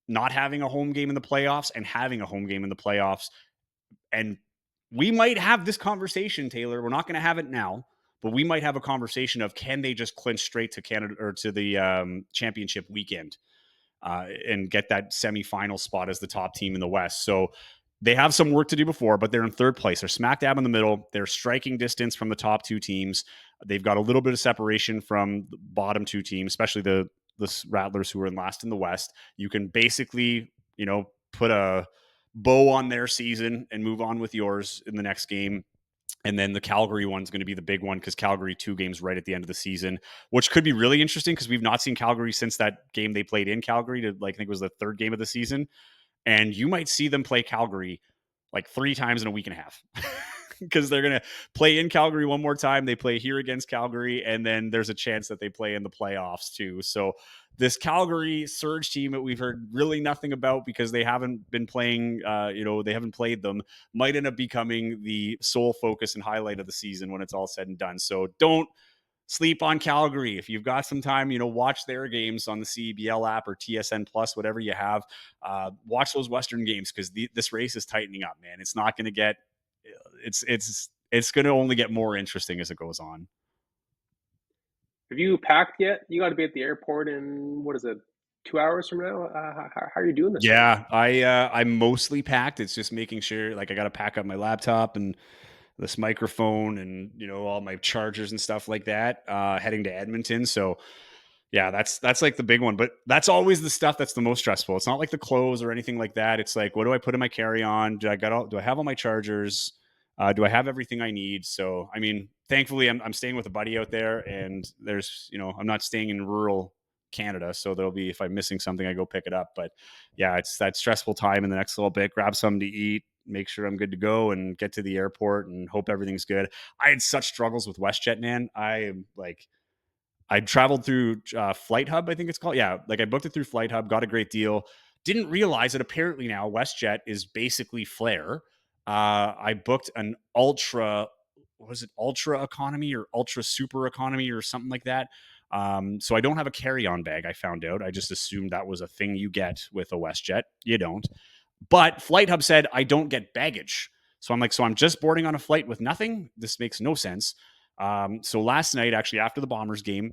not having a home game in the playoffs and having a home game in the playoffs. And we might have this conversation, Taylor. We're not going to have it now, but we might have a conversation of, can they just clinch straight to Canada or to the championship weekend and get that semifinal spot as the top team in the West? So they have some work to do before, but they're in third place. They're smack dab in the middle. They're striking distance from the top 2 teams. They've got a little bit of separation from the bottom 2 teams, especially the Rattlers, who are in last in the West. You can basically, put a bow on their season and move on with yours in the next game. And then the Calgary one's going to be the big one because Calgary 2 games right at the end of the season, which could be really interesting because we've not seen Calgary since that game they played in Calgary to like I think it was the third game of the season. And you might see them play Calgary like 3 times in a week and a half because they're going to play in Calgary one more time. They play here against Calgary, and then there's a chance that they play in the playoffs too. So this Calgary Surge team that we've heard really nothing about because they haven't been playing, they haven't played them, might end up becoming the sole focus and highlight of the season when it's all said and done. So don't sleep on Calgary. If you've got some time, watch their games on the CEBL app or TSN Plus, whatever you have. Watch those Western games because this race is tightening up, man. It's not going to get. It's going to only get more interesting as it goes on. Have you packed yet? You got to be at the airport in what is it, 2 hours from now? How are you doing this thing? Yeah, I'm mostly packed. It's just making sure like I got to pack up my laptop and this microphone and all my chargers and stuff like that. Heading to Edmonton, so yeah, that's like the big one, but that's always the stuff that's the most stressful. It's not like the clothes or anything like that. It's like, what do I put in my carry-on? Do I have all my chargers? Do I have everything I need? So, I mean, thankfully I'm staying with a buddy out there and there's, I'm not staying in rural Canada. So there'll be, if I'm missing something, I go pick it up. But yeah, it's that stressful time in the next little bit, grab something to eat, make sure I'm good to go and get to the airport and hope everything's good. I had such struggles with WestJet, man. I traveled through Flight Hub, I think it's called. Yeah, like I booked it through Flight Hub, got a great deal. Didn't realize that apparently now WestJet is basically Flair. I booked an ultra, was it ultra economy or ultra super economy or something like that. So I don't have a carry-on bag. I found out. I just assumed that was a thing you get with a WestJet. You don't. But Flight Hub said I don't get baggage. So I'm like, so I'm just boarding on a flight with nothing. This makes no sense. So last night, actually, after the Bombers game,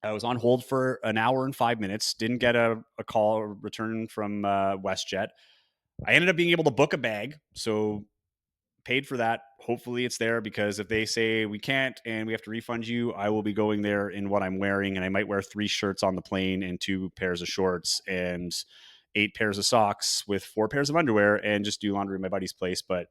I was on hold for an hour and 5 minutes. Didn't get a call or return from WestJet. I ended up being able to book a bag, so paid for that. Hopefully, it's there because if they say we can't and we have to refund you, I will be going there in what I'm wearing, and I might wear 3 shirts on the plane and 2 pairs of shorts and 8 pairs of socks with 4 pairs of underwear and just do laundry at my buddy's place. But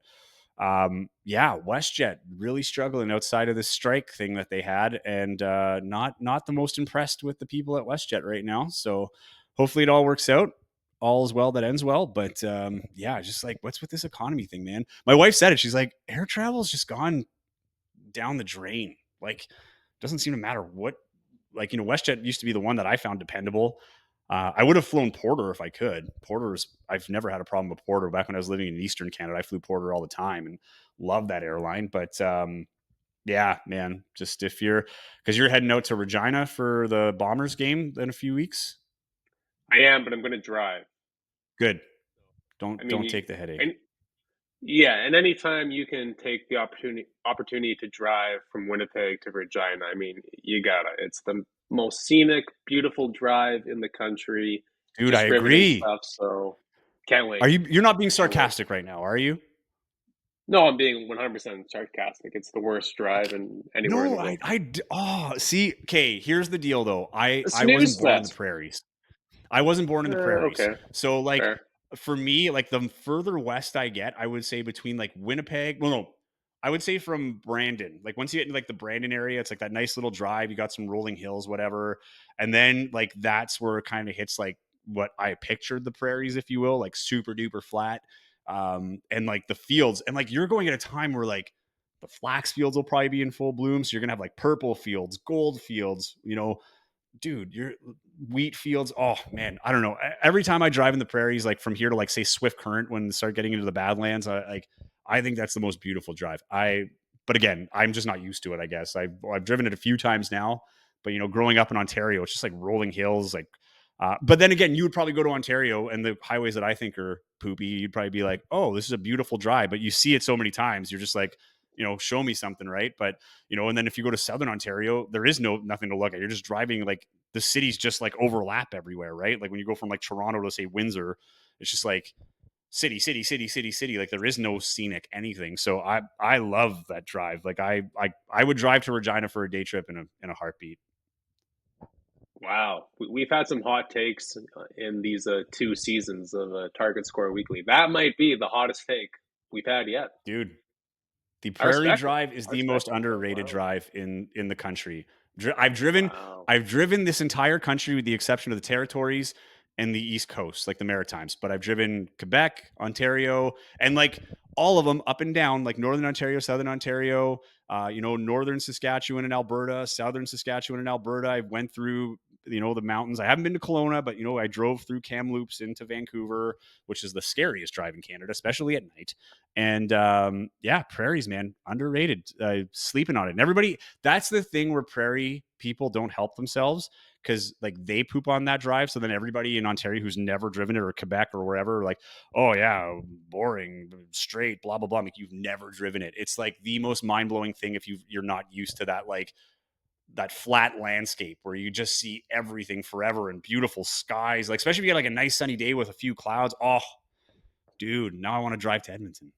yeah, WestJet really struggling outside of this strike thing that they had, and not the most impressed with the people at WestJet right now. So hopefully it all works out. All is well that ends well. But yeah, just like what's with this economy thing, man? My wife said it. She's like, air travel's just gone down the drain. Like, doesn't seem to matter what. Like, WestJet used to be the one that I found dependable. I would have flown Porter if I could. I've never had a problem with Porter. Back when I was living in Eastern Canada, I flew Porter all the time and loved that airline. But yeah, man, just because you're heading out to Regina for the Bombers game in a few weeks. I am, but I'm going to drive. Good. I Don't mean, take the headache. and yeah, and anytime you can take the opportunity to drive from Winnipeg to Regina, I mean, you gotta. It's the most scenic, beautiful drive in the country. Dude, I Just riveting agree. stuff. So can't Are wait. you're not being Can't wait. sarcastic right now, are you? No, I'm being 100% sarcastic. It's the worst drive in anywhere in the No, world. see, okay, here's the deal though. A I wasn't snooze born in the fest. prairies. I wasn't born in the prairies. Okay, So like fair. for me, like the further west I get, I would say between like Winnipeg. Well, no, I would say from Brandon. Like once you get into like the Brandon area, it's like that nice little drive. You got some rolling hills, whatever. And then like that's where it kind of hits like what I pictured the prairies, if you will, like super duper flat. And like the fields, and like you're going at a time where like the flax fields will probably be in full bloom. So you're gonna have like purple fields, gold fields, dude, your wheat fields. Oh man, I don't know. Every time I drive in the prairies, like from here to like say Swift Current, when they start getting into the Badlands, I think that's the most beautiful drive. But again, I'm just not used to it. I guess I've driven it a few times now, but growing up in Ontario, it's just like rolling hills, like. But then again, you would probably go to Ontario and the highways that I think are poopy. You'd probably be like, "Oh, this is a beautiful drive," but you see it so many times, you're just like, show me something, right? But and then if you go to Southern Ontario, there is nothing to look at. You're just driving like the cities just like overlap everywhere, right? Like when you go from like Toronto to say Windsor, it's just like city, city, city, city, city. Like there is no scenic anything. So I love that drive. Like I would drive to Regina for a day trip in a heartbeat. Wow, we've had some hot takes in these 2 seasons of Target Score Weekly. That might be the hottest take we've had yet. Dude. The I Prairie respect it. Drive is I the respect most it, but underrated wow. drive in the country. I've driven Wow. I've driven this entire country with the exception of the territories and the East Coast, like the Maritimes. But I've driven Quebec, Ontario, and like all of them up and down, like Northern Ontario, Southern Ontario, Northern Saskatchewan and Alberta, Southern Saskatchewan and Alberta. I went through the mountains. I haven't been to Kelowna, but I drove through Kamloops into Vancouver, which is the scariest drive in Canada, especially at night. And yeah, prairies, man, underrated. Sleeping on it, and everybody. That's the thing where prairie people don't help themselves because like they poop on that drive. So then everybody in Ontario who's never driven it, or Quebec or wherever, like, oh yeah, boring, straight, blah blah blah. Like you've never driven it. It's like the most mind blowing thing if you're not used to that, like that flat landscape where you just see everything forever and beautiful skies. Like especially if you get like a nice sunny day with a few clouds. Oh, dude, now I want to drive to Edmonton.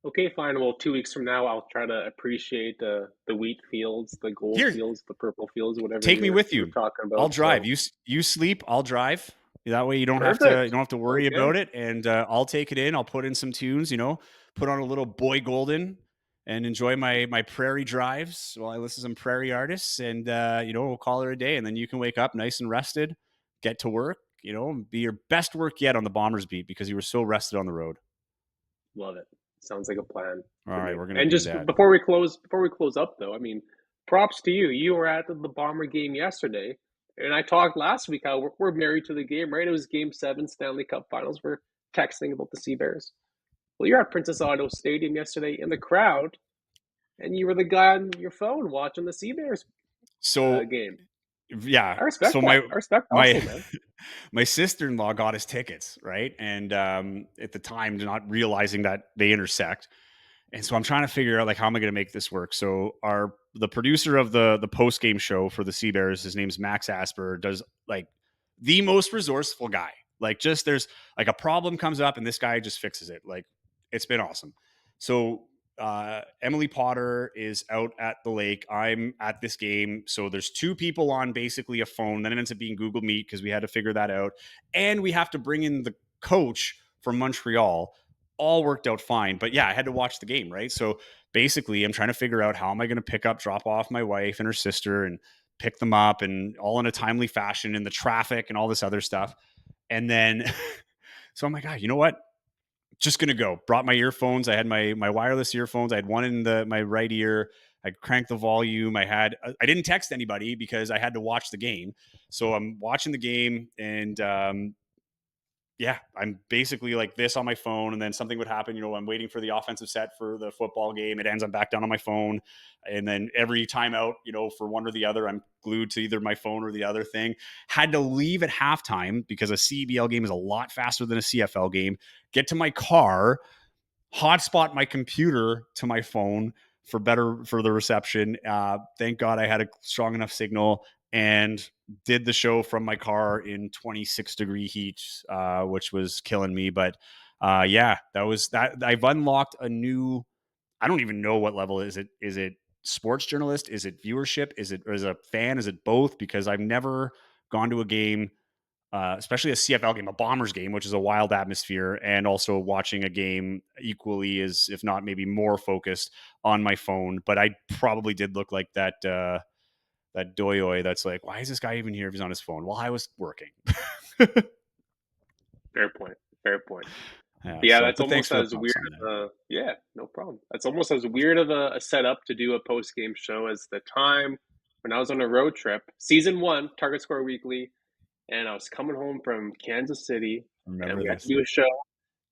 Okay, fine. Well, 2 weeks from now, I'll try to appreciate the wheat fields, the gold Here, fields, the purple fields, whatever take me with you were you. talking I'll about. drive. So You sleep. I'll drive. That way you don't have to perfect. worry Okay. about it. And I'll take it in. I'll put in some tunes. Put on a little Boy Golden and enjoy my prairie drives while I listen to some prairie artists. And we'll call it a day. And then you can wake up nice and rested, get to work. Be your best work yet on the Bombers beat because you were so rested on the road. Love it. Sounds like a plan All to right, me. we're gonna And do just that. before we close up though, I mean, props to you. You were at the Bomber game yesterday, and I talked last week how we're married to the game, right? It was Game 7, Stanley Cup Finals. We're texting about the Sea Bears. Well, you're at Princess Auto Stadium yesterday in the crowd, and you were the guy on your phone watching the Sea Bears So game. yeah, I respect so that. my I respect the my hustle, man. my sister-in-law got us tickets, right? And at the time, not realizing that they intersect. And so I'm trying to figure out like how am I going to make this work. So the producer of the post game show for the Sea Bears, his name's Max Asper, does like the most resourceful guy. Like just there's like a problem comes up and this guy just fixes it. Like it's been awesome. So Emily Potter is out at the lake. I'm at this game. So there's two people on basically a phone. Then it ends up being Google Meet because we had to figure that out. And we have to bring in the coach from Montreal. All worked out fine. But yeah, I had to watch the game, right? So basically, I'm trying to figure out how am I going to drop off my wife and her sister and pick them up and all in a timely fashion in the traffic and all this other stuff. And then, so I'm like, you know what? Just gonna go. Brought my earphones. I had my wireless earphones. I had one in my right ear. I cranked the volume. I didn't text anybody because I had to watch the game. So I'm watching the game and yeah, I'm basically like this on my phone, and then something would happen. I'm waiting for the offensive set for the football game. It ends. I'm back down on my phone, and then every timeout, for one or the other, I'm glued to either my phone or the other thing. Had to leave at halftime because a CEBL game is a lot faster than a CFL game. Get to my car, hotspot my computer to my phone for the reception. Thank God I had a strong enough signal and did the show from my car in 26-degree heat, which was killing me. But yeah, that was that. I've unlocked a new. I don't even know what level is it. Is it sports journalist? Is it viewership? Is it as a fan? Is it both? Because I've never gone to a game especially a CFL game, a Bombers game, which is a wild atmosphere, and also watching a game equally is, if not maybe more focused on my phone. But I probably did look like that doyoy that's like, why is this guy even here if he's on his phone? Well, I was working. Fair point. Fair point. Yeah. Yeah, So, that's but thanks almost for the as props weird on of that. a yeah, no problem. That's almost as weird of a setup to do a post game show as the time when I was on a road trip, season one, Target Score Weekly, and I was coming home from Kansas City, and Remember we had to this? do a show,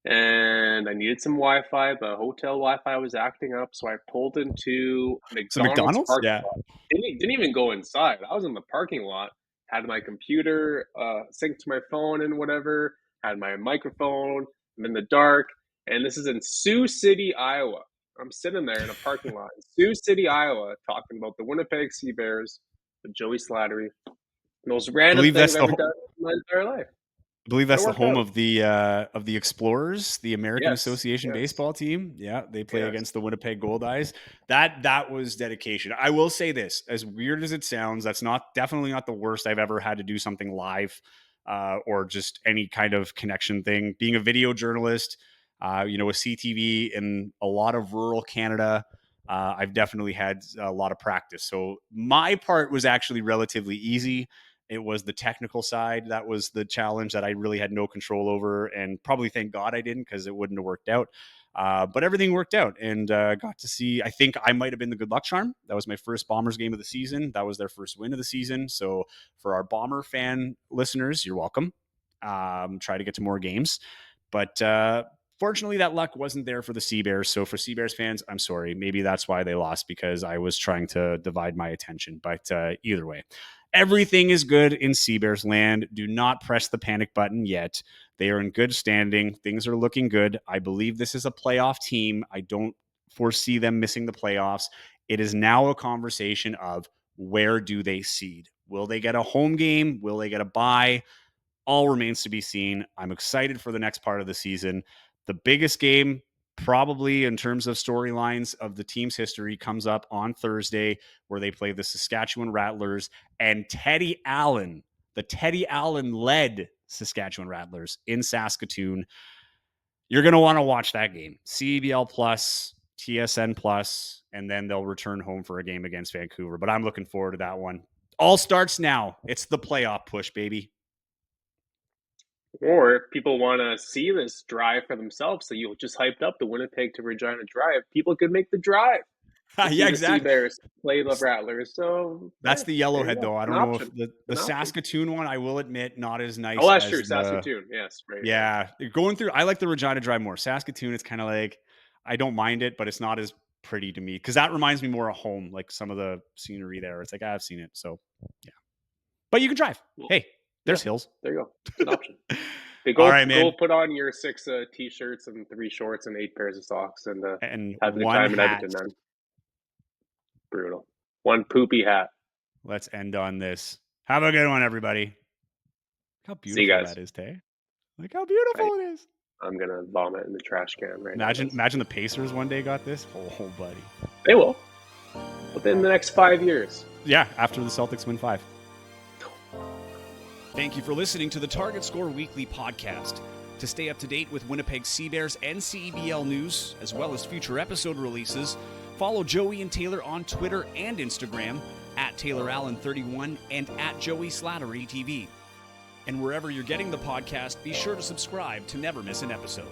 and I needed some Wi-Fi. The hotel Wi-Fi was acting up, so I pulled into a So McDonald's McDonald's? parking Yeah. lot. Didn't even go inside. I was in the parking lot, had my computer synced to my phone and whatever, had my microphone. I'm in the dark, and this is in Sioux City, Iowa. I'm sitting there in a parking lot in Sioux City, Iowa, talking about the Winnipeg Sea Bears with Joey Slattery. Most random Believe thing that's I've the ever done in my entire life. But it worked home out. of the Explorers, the American Yes, Association yes, baseball team. Yeah, they play yes. against the Winnipeg Gold Eyes. That was dedication. I will say this, as weird as it sounds, that's definitely not the worst I've ever had to do something live or just any kind of connection thing. Being a video journalist, With CTV in a lot of rural Canada, I've definitely had a lot of practice. So my part was actually relatively easy. It was the technical side that was the challenge that I really had no control over, and probably thank God I didn't, because it wouldn't have worked out. But everything worked out, and got to see, I think I might have been the good luck charm. That was my first Bombers game of the season. That was their first win of the season. So for our Bomber fan listeners, you're welcome. Try to get to more games. But fortunately, that luck wasn't there for the Sea Bears. So for Sea Bears fans, I'm sorry. Maybe that's why they lost, because I was trying to divide my attention. But either way, everything is good in Sea Bears land. Do not press the panic button yet. They are in good standing. Things are looking good. I believe this is a playoff team. I don't foresee them missing the playoffs. It is now a conversation of, where do they seed? Will they get a home game? Will they get a bye? All remains to be seen. I'm excited for the next part of the season. The biggest game, probably in terms of storylines of the team's history, comes up on Thursday, where they play the Saskatchewan Rattlers, and the Teddy Allen led Saskatchewan Rattlers in Saskatoon. You're going to want to watch that game. CEBL Plus, TSN Plus, and then they'll return home for a game against Vancouver. But I'm looking forward to that one. All starts now. It's the playoff push, baby. Or if people want to see this drive for themselves, so you just hyped up the Winnipeg to Regina drive, people could make the drive to see Yeah, the Sea exactly. Bears play the Rattlers. So That's the Yellowhead, though. I don't know if the option. Saskatoon one, I will admit, not as nice. Oh, that's as true. Saskatoon. Yes. Right. Yeah. Going through, I like the Regina drive more. Saskatoon, it's kind of like, I don't mind it, but it's not as pretty to me, because that reminds me more of home, like some of the scenery there. It's like, I've seen it. So, yeah. But you can drive. Well, hey, there's hills. There you go. It's an option. All right, man. Go put on your 6 t-shirts and 3 shorts and 8 pairs of socks and have a good time in Edmonton, then. Brutal. One poopy hat. Let's end on this. Have a good one, everybody. Look how beautiful that is, Tay. Look how beautiful it is. I'm going to vomit in the trash can right now. Imagine the Pacers one day got this. Oh, buddy. They will. Within the next 5 years. Yeah, after the Celtics win 5. Thank you for listening to the Target Score Weekly podcast. To stay up to date with Winnipeg Sea Bears and CEBL news, as well as future episode releases, follow Joey and Taylor on Twitter and Instagram at TaylorAllen31 and at Joey Slattery TV. And wherever you're getting the podcast, be sure to subscribe to never miss an episode.